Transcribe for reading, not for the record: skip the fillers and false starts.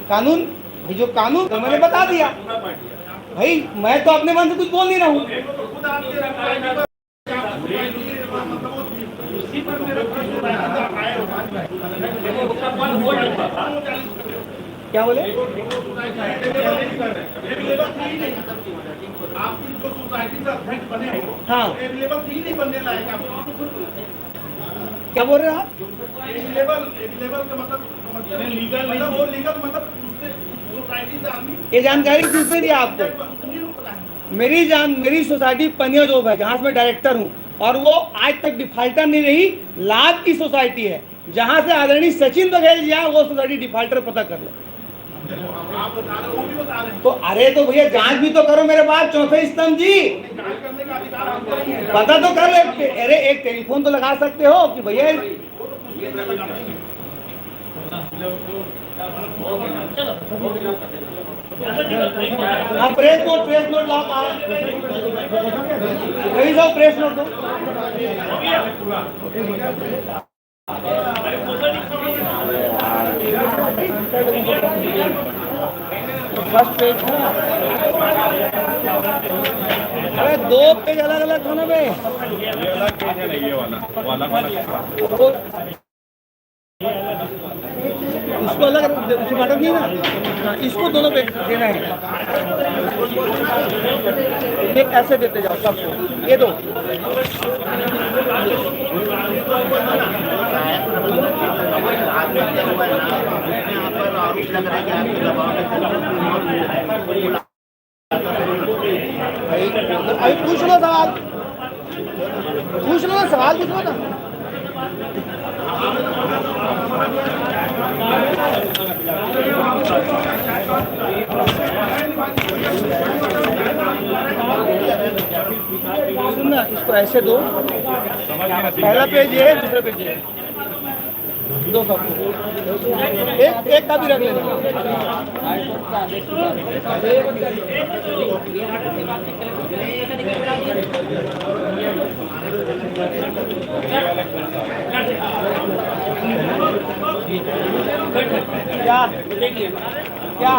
कानून, जो कानून तो मैंने बता दिया भाई, मैं तो अपने मन से कुछ बोल नहीं रहा हूँ। क्या बोले? आप जिनको सोसाइटी से अध्यक्ष बने हो, हाँ, अवेलेबल फी नहीं बनने लायक आप। क्या बोल रहे हैं आप? अवेलेबल का मतलब लीगल, मतलब वो लीगल, मतलब उससे सोसाइटी से आदमी। ये जानकारी किसने दिया आपको? मेरी सोसाइटी पनिया जोब है, जहाँ से मैं डायरेक्टर हूँ, और वो आज तक डिफाल्टर नहीं रही। लाभ की सोसाइटी है, जहाँ से आदरणीय सचिन बघेल जी आए, वो सोसाइटी डिफाल्टर पता कर लो। आप बता रहे हो, वो भी बता रहे हैं। तो अरे तो भैया जांच भी तो करो मेरे पास, चौथे स्तंभ जी। जांच करने का अधिकार आपको नहीं है। पता तो कर ले, अरे एक टेलीफोन तो लगा सकते हो कि भैया। हाँ, प्रेस नोट लाओ, कहीं जाओ, प्रेस नोट दो। फर्स्ट पेज है, अरे 2 पेज अलग अलग था ना बे, ये वाला इसको अलग मैडम नहीं ना, इसको दोनों पे देना है। एक ऐसे देते जाओ सबको, ये दो। अभी पूछ लो सवाल, पूछ लो ना, सवाल पूछ लो ना। सुनना, इसको ऐसे दो, पहला पेज ये है, दूसरा पेज ये है, दो सबको, एक का भी रख लेना। क्या क्या